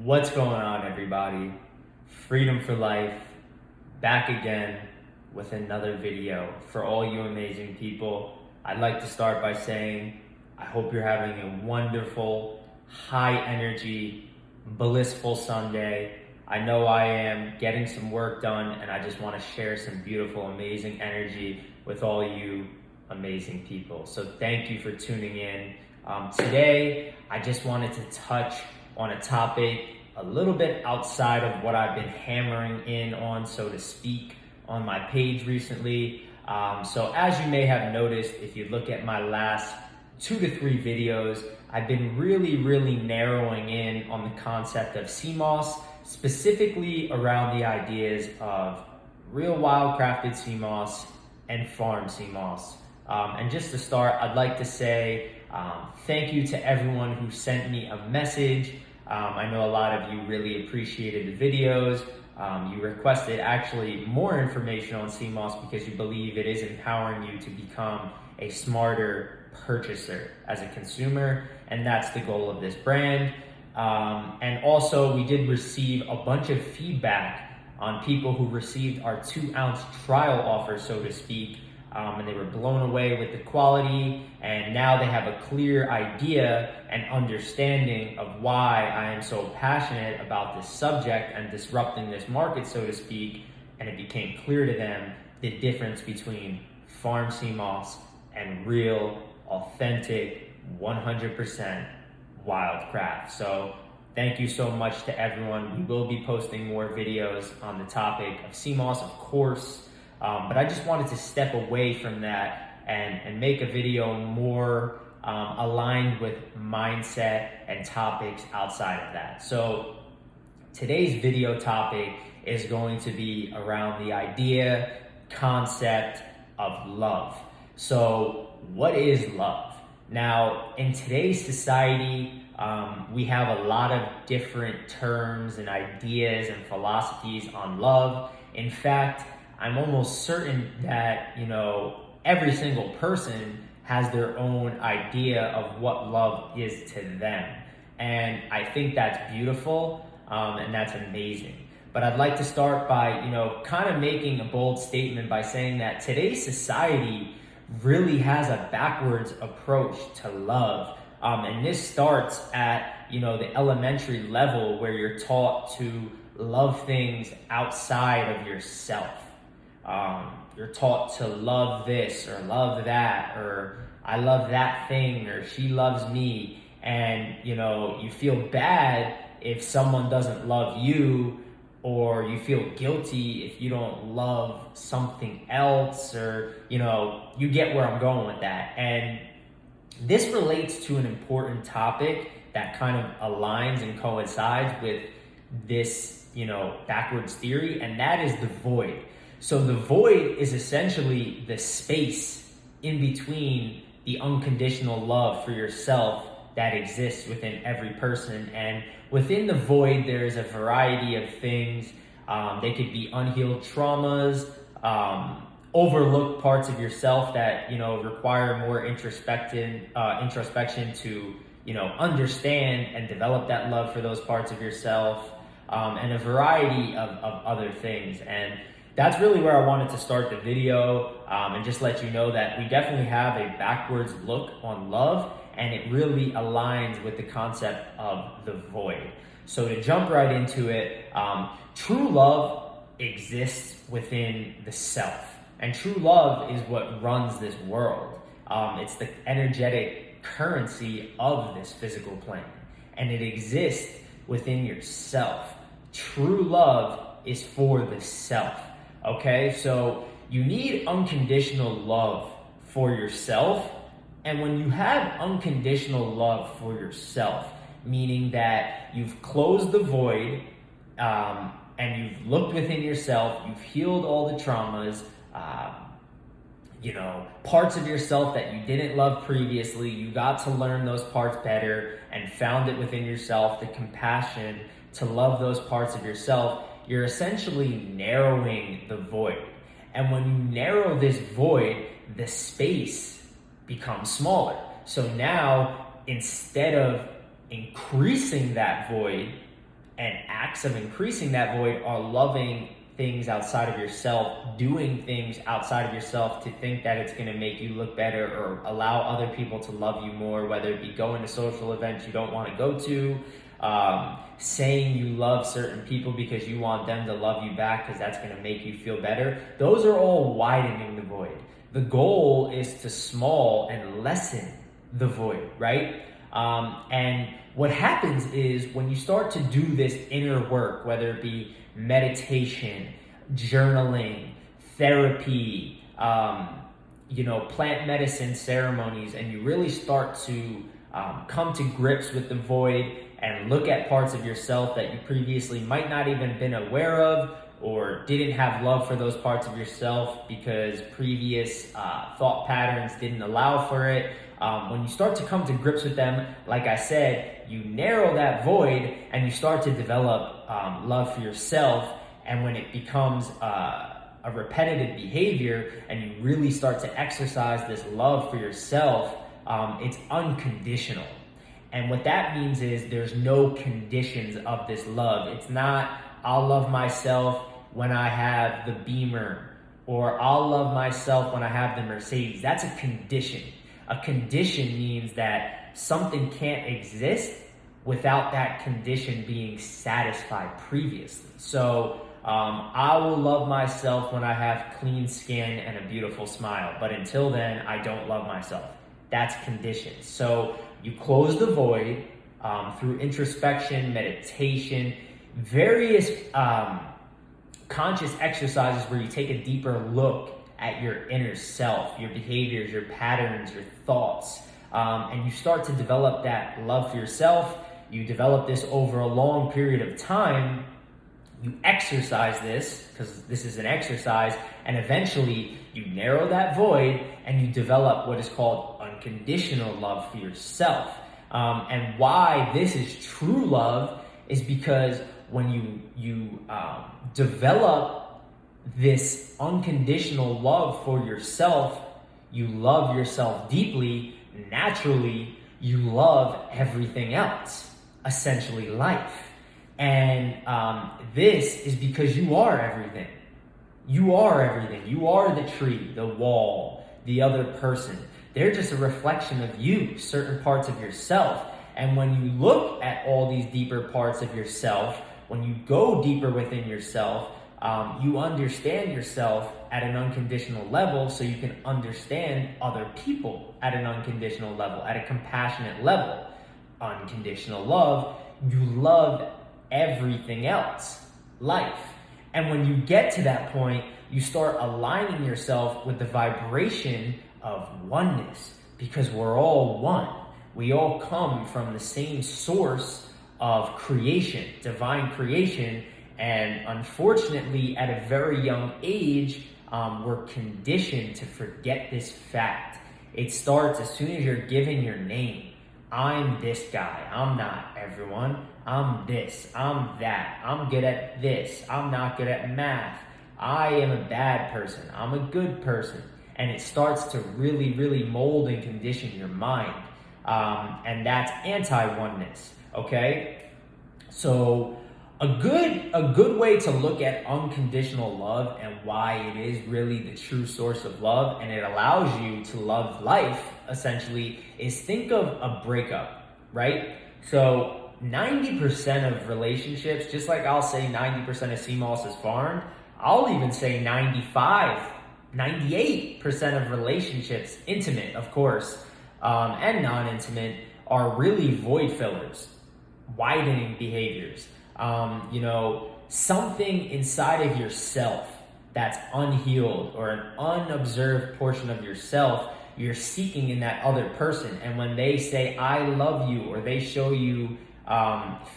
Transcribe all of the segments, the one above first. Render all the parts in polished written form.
What's going on, everybody? Freedom for Life, back again with another video for all you amazing people. I'd like to start by saying I hope you're having a wonderful, high energy, blissful Sunday. I know I am getting some work done, and I just want to share some beautiful, amazing energy with all you amazing people. So thank you for tuning in. Today, I just wanted to touch on a topic a little bit outside of what I've been hammering in on, so to speak, on my page recently. So as you may have noticed, if you look at my last 2 to 3 videos, I've been really narrowing in on the concept of sea moss, specifically around the ideas of real wildcrafted sea moss and farm sea moss. And just to start, I'd like to say thank you to everyone who sent me a message. I know a lot of you really appreciated the videos. You requested actually more information on sea moss because you believe it is empowering you to become a smarter purchaser as a consumer, and that's the goal of this brand. And also, we did receive a bunch of feedback on people who received our 2-ounce trial offer, so to speak, and they were blown away with the quality, and now they have a clear idea and understanding of why I am so passionate about this subject and disrupting this market, so to speak. And it became clear to them the difference between farm sea moss and real, authentic, 100% wildcraft. So thank you so much to everyone. We will be posting more videos on the topic of sea moss, of course. But I just wanted to step away from that and make a video more aligned with mindset and topics outside of that. So today's video topic is going to be around the idea, concept of love. So what is love? Now, in today's society, we have a lot of different terms and ideas and philosophies on love. In fact, I'm almost certain that, every single person has their own idea of what love is to them. And I think that's beautiful, and that's amazing. But I'd like to start by, kind of making a bold statement by saying that today's society really has a backwards approach to love. And this starts at, the elementary level where you're taught to love things outside of yourself. You're taught to love this or love that, or I love that thing, or she loves me. And, you feel bad if someone doesn't love you, or you feel guilty if you don't love something else, or, you get where I'm going with that. And this relates to an important topic that kind of aligns and coincides with this, backwards theory, and that is the void. So the void is essentially the space in between the unconditional love for yourself that exists within every person. And within the void, there is a variety of things. They could be unhealed traumas, overlooked parts of yourself that, require more introspection to, understand and develop that love for those parts of yourself, and a variety of other things. And that's really where I wanted to start the video, and just let you know that we definitely have a backwards look on love, and it really aligns with the concept of the void. So to jump right into it, true love exists within the self, and true love is what runs this world. It's the energetic currency of this physical plane, and it exists within yourself. True love is for the self. Okay, so you need unconditional love for yourself. And when you have unconditional love for yourself, meaning that you've closed the void, and you've looked within yourself, you've healed all the traumas, parts of yourself that you didn't love previously, you got to learn those parts better and found it within yourself, the compassion to love those parts of yourself, you're essentially narrowing the void. And when you narrow this void, the space becomes smaller. So now, instead of increasing that void and acts of increasing that void are loving things outside of yourself, doing things outside of yourself to think that it's going to make you look better or allow other people to love you more, whether it be going to social events you don't want to go to, saying you love certain people because you want them to love you back because that's going to make you feel better. Those are all widening the void. The goal is to small and lessen the void, right? And what happens is when you start to do this inner work, whether it be meditation, journaling, therapy, plant medicine ceremonies, and you really start to come to grips with the void and look at parts of yourself that you previously might not even been aware of, or didn't have love for those parts of yourself because previous thought patterns didn't allow for it. When you start to come to grips with them, like I said, you narrow that void and you start to develop love for yourself. And when it becomes a repetitive behavior and you really start to exercise this love for yourself, it's unconditional. And what that means is there's no conditions of this love. It's not, I'll love myself when I have the Beamer, or I'll love myself when I have the Mercedes. That's a condition. A condition means that something can't exist without that condition being satisfied previously. So I will love myself when I have clean skin and a beautiful smile. But until then, I don't love myself. That's conditions. So you close the void through introspection, meditation, various conscious exercises where you take a deeper look at your inner self, your behaviors, your patterns, your thoughts, and you start to develop that love for yourself. You develop this over a long period of time. You exercise this, because this is an exercise, and eventually you narrow that void and you develop what is called unconditional love for yourself. And why this is true love is because when you develop this unconditional love for yourself, you love yourself deeply, naturally, you love everything else, essentially life. And this is because you are everything. You are everything. You are the tree, the wall, the other person. They're just a reflection of you, certain parts of yourself. And when you look at all these deeper parts of yourself, when you go deeper within yourself, you understand yourself at an unconditional level, so you can understand other people at an unconditional level, at a compassionate level. Unconditional love, you love everything else, life. And when you get to that point, you start aligning yourself with the vibration of oneness, because we're all one. We all come from the same source of creation, divine creation. And unfortunately, at a very young age, we're conditioned to forget this fact. It starts as soon as you're given your name. I'm this guy. I'm not everyone. I'm this. I'm that. I'm good at this. I'm not good at math. I am a bad person. I'm a good person. And it starts to really, really mold and condition your mind. And that's anti-oneness, okay? So a good way to look at unconditional love and why it is really the true source of love, and it allows you to love life, essentially, is think of a breakup, right? So 90% of relationships, just like I'll say 90% of sea moss is farmed, I'll even say 98% of relationships, intimate, of course, and non-intimate, are really void fillers, widening behaviors. Something inside of yourself that's unhealed, or an unobserved portion of yourself, you're seeking in that other person. And when they say, I love you, or they show you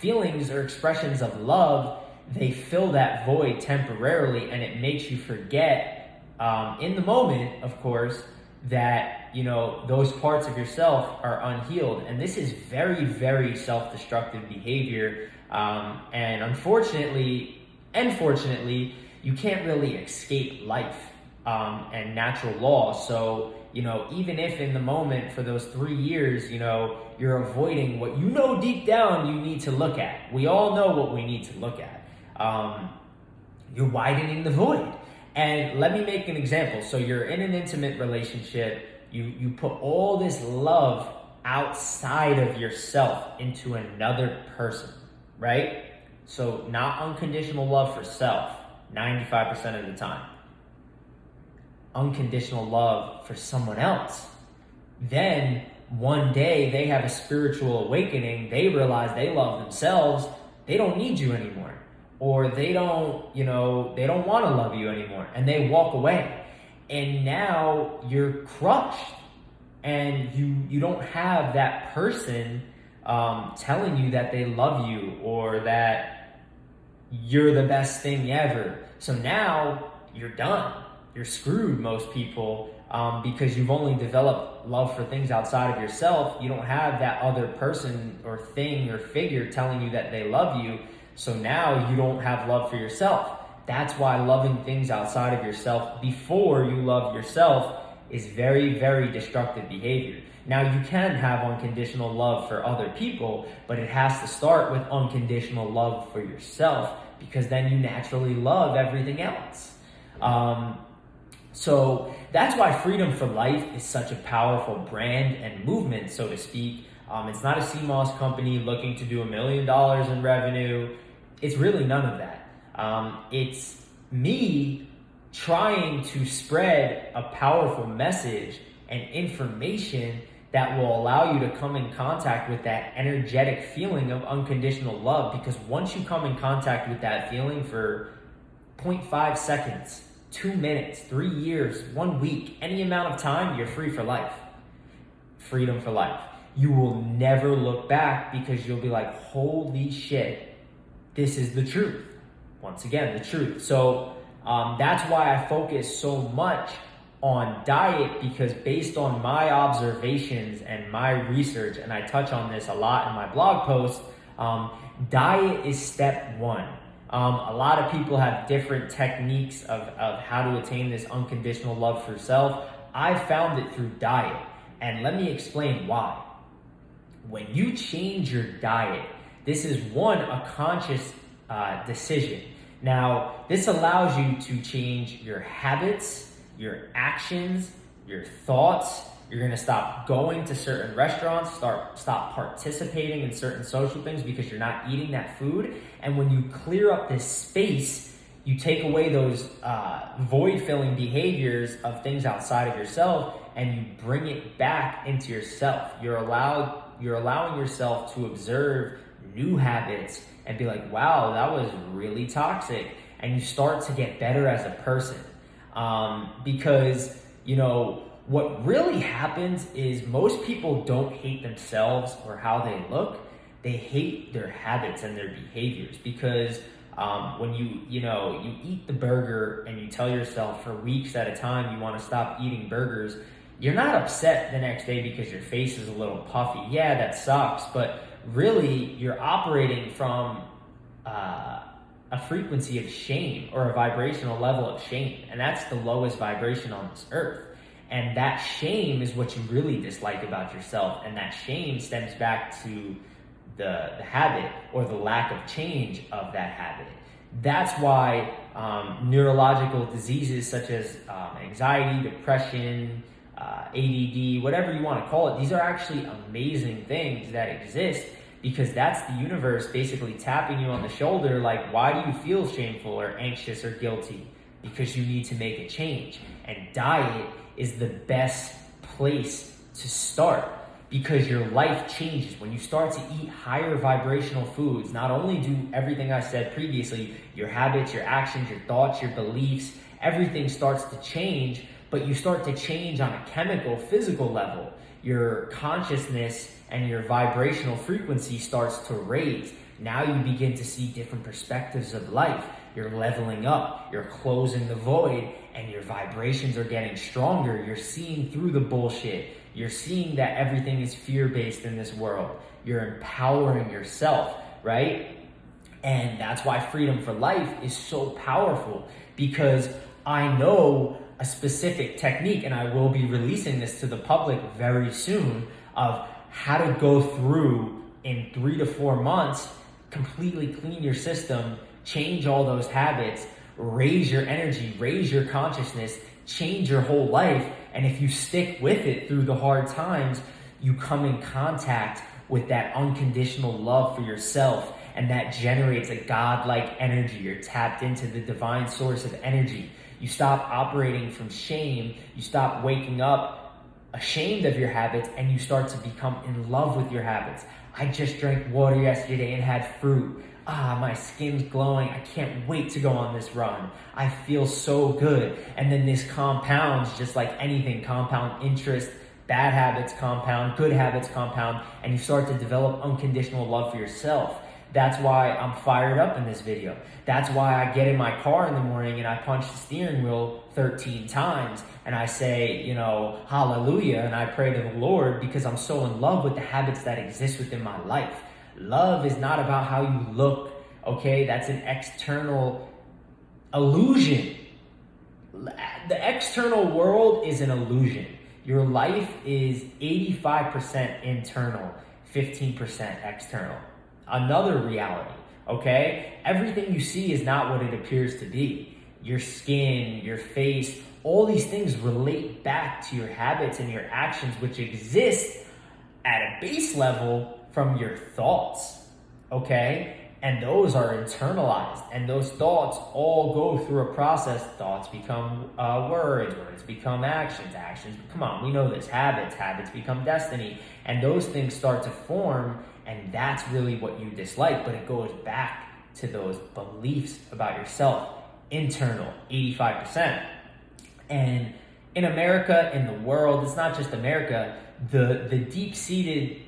feelings or expressions of love, they fill that void temporarily, and it makes you forget in the moment, of course, that those parts of yourself are unhealed. And this is very, very self-destructive behavior. And unfortunately and fortunately, you can't really escape life and natural law. So even if in the moment for those 3 years, you're avoiding what deep down you need to look at. We all know what we need to look at. You're widening the void. And let me make an example. So you're in an intimate relationship. You put all this love outside of yourself into another person, right? So not unconditional love for self, 95% of the time. Unconditional love for someone else. Then one day they have a spiritual awakening. They realize they love themselves. They don't need you anymore. Or they don't want to love you anymore. And they walk away. And now you're crushed. And you don't have that person telling you that they love you or that you're the best thing ever. So now you're done. You're screwed, most people, because you've only developed love for things outside of yourself. You don't have that other person or thing or figure telling you that they love you. So now you don't have love for yourself. That's why loving things outside of yourself before you love yourself is very, very destructive behavior. Now, you can have unconditional love for other people, but it has to start with unconditional love for yourself, because then you naturally love everything else. So that's why Freedom for Life is such a powerful brand and movement, so to speak. It's not a CMOS company looking to do $1 million in revenue. It's really none of that. It's me trying to spread a powerful message and information that will allow you to come in contact with that energetic feeling of unconditional love. Because once you come in contact with that feeling for 0.5 seconds, 2 minutes, 3 years, 1 week, any amount of time, you're free for life. Freedom for life. You will never look back, because you'll be like, holy shit, this is the truth. Once again, the truth. So that's why I focus so much on diet, because based on my observations and my research, and I touch on this a lot in my blog post, diet is step one. A lot of people have different techniques of how to attain this unconditional love for self. I found it through diet, and let me explain why. When you change your diet, this is a conscious decision. Now, this allows you to change your habits, your actions, your thoughts. You're going to stop going to certain restaurants, stop participating in certain social things because you're not eating that food. And when you clear up this space, you take away those void-filling behaviors of things outside of yourself, and you bring it back into yourself. You're allowing yourself to observe new habits and be like, wow, that was really toxic. And you start to get better as a person. Because, what really happens is most people don't hate themselves or how they look. They hate their habits and their behaviors, because when you eat the burger and you tell yourself for weeks at a time you want to stop eating burgers, you're not upset the next day because your face is a little puffy. Yeah, that sucks, but really you're operating from a frequency of shame, or a vibrational level of shame, and that's the lowest vibration on this earth. And that shame is what you really dislike about yourself, and that shame stems back to the habit or the lack of change of that habit. That's why neurological diseases such as anxiety, depression, ADD, whatever you want to call it, these are actually amazing things that exist, because that's the universe basically tapping you on the shoulder like, why do you feel shameful or anxious or guilty? Because you need to make a change. And diet is the best place to start, because your life changes when you start to eat higher vibrational foods. Not only do everything I said previously, your habits, your actions, your thoughts, your beliefs, everything starts to change, but you start to change on a chemical, physical level. Your consciousness and your vibrational frequency starts to raise. Now you begin to see different perspectives of life. You're leveling up, you're closing the void, and your vibrations are getting stronger. You're seeing through the bullshit. You're seeing that everything is fear-based in this world. You're empowering yourself, right? And that's why Freedom for Life is so powerful, because I know a specific technique, and I will be releasing this to the public very soon, of how to go through in 3 to 4 months, completely clean your system, change all those habits, raise your energy, raise your consciousness, change your whole life. And if you stick with it through the hard times, you come in contact with that unconditional love for yourself, and that generates a godlike energy. You're tapped into the divine source of energy. You stop operating from shame. You stop waking up ashamed of your habits, and you start to become in love with your habits. I just drank water yesterday and had fruit. My skin's glowing. I can't wait to go on this run. I feel so good. And then this compounds, just like anything, compound interest. Bad habits compound, good habits compound, and you start to develop unconditional love for yourself. That's why I'm fired up in this video. That's why I get in my car in the morning and I punch the steering wheel 13 times and I say, hallelujah, and I pray to the Lord, because I'm so in love with the habits that exist within my life. Love is not about how you look, okay? That's an external illusion. The external world is an illusion. Your life is 85% internal, 15% external. Another reality, okay? Everything you see is not what it appears to be. Your skin, your face, all these things relate back to your habits and your actions, which exist at a base level from your thoughts, okay? And those are internalized, and those thoughts all go through a process. Thoughts become words, words become actions, actions, come on, we know this, habits, habits become destiny, and those things start to form, and that's really what you dislike, but it goes back to those beliefs about yourself, internal, 85%. And in America, in the world, it's not just America, the deep-seated,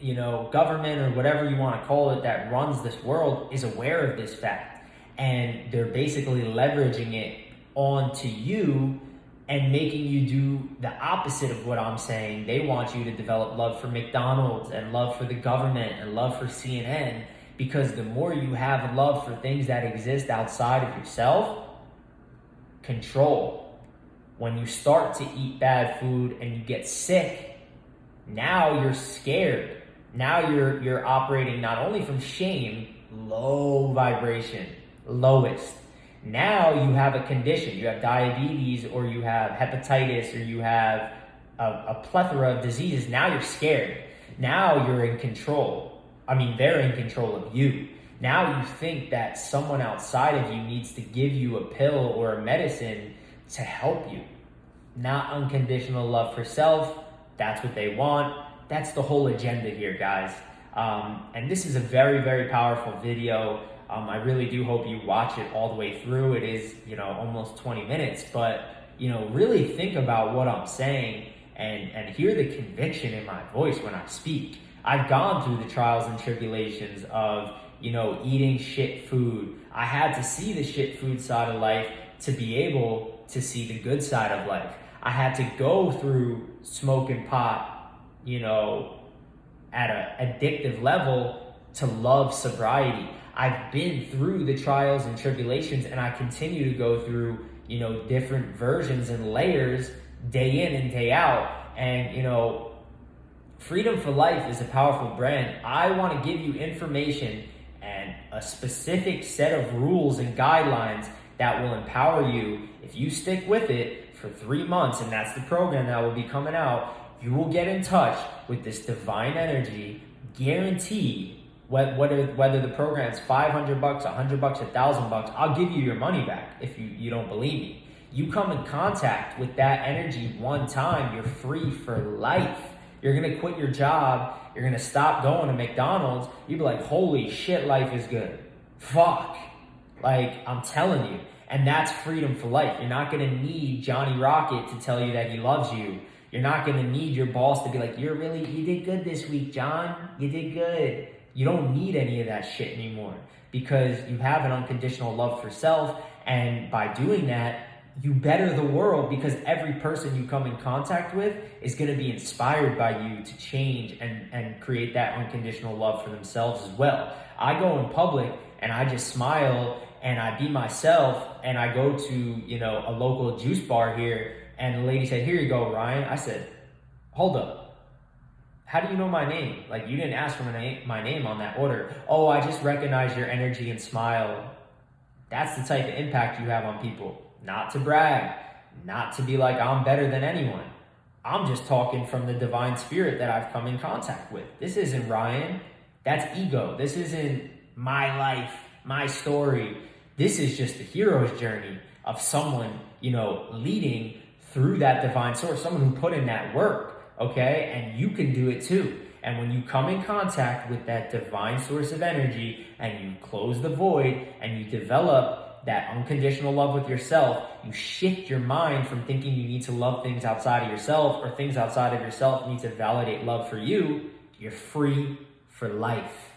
government or whatever you want to call it that runs this world is aware of this fact. And they're basically leveraging it onto you and making you do the opposite of what I'm saying. They want you to develop love for McDonald's and love for the government and love for CNN, because the more you have love for things that exist outside of yourself, control. When you start to eat bad food and you get sick, now you're scared. Now you're operating not only from shame, low vibration, lowest. Now you have a condition. You have diabetes, or you have hepatitis, or you have a plethora of diseases. Now you're scared. Now you're in control. They're in control of you. Now you think that someone outside of you needs to give you a pill or a medicine to help you. Not unconditional love for self. That's what they want. That's the whole agenda here, guys. And this is a very, very powerful video. I really do hope you watch it all the way through. It is, almost 20 minutes, but, really think about what I'm saying and hear the conviction in my voice when I speak. I've gone through the trials and tribulations of, eating shit food. I had to see the shit food side of life to be able to see the good side of life. I had to go through smoking pot, at an addictive level to love sobriety. I've been through the trials and tribulations, and I continue to go through, different versions and layers day in and day out. And, Freedom for Life is a powerful brand. I want to give you information and a specific set of rules and guidelines that will empower you. If you stick with it for 3 months, and that's the program that will be coming out, you will get in touch with this divine energy, guaranteed. Whether the program's $500, $100, $1,000, I'll give you your money back if you don't believe me. You come in contact with that energy one time, you're free for life. You're gonna quit your job, you're gonna stop going to McDonald's, you'll be like, holy shit, life is good. Fuck. I'm telling you. And that's freedom for life. You're not gonna need Johnny Rocket to tell you that he loves you. You're not gonna need your boss to be like, you did good this week, John. You did good. You don't need any of that shit anymore, because you have an unconditional love for self. And by doing that, you better the world, because every person you come in contact with is going to be inspired by you to change and create that unconditional love for themselves as well. I go in public and I just smile and I be myself, and I go to, a local juice bar here And the lady said, "Here you go, Ryan." I said, "Hold up. How do you know my name? Like, you didn't ask for my name on that order." "Oh, I just recognize your energy and smile." That's the type of impact you have on people. Not to brag, not to be like I'm better than anyone. I'm just talking from the divine spirit that I've come in contact with. This isn't Ryan. That's ego. This isn't my life, my story. This is just the hero's journey of someone, leading through that divine source, someone who put in that work, okay? And you can do it too. And when you come in contact with that divine source of energy and you close the void and you develop that unconditional love with yourself, you shift your mind from thinking you need to love things outside of yourself or things outside of yourself need to validate love for you. You're free for life.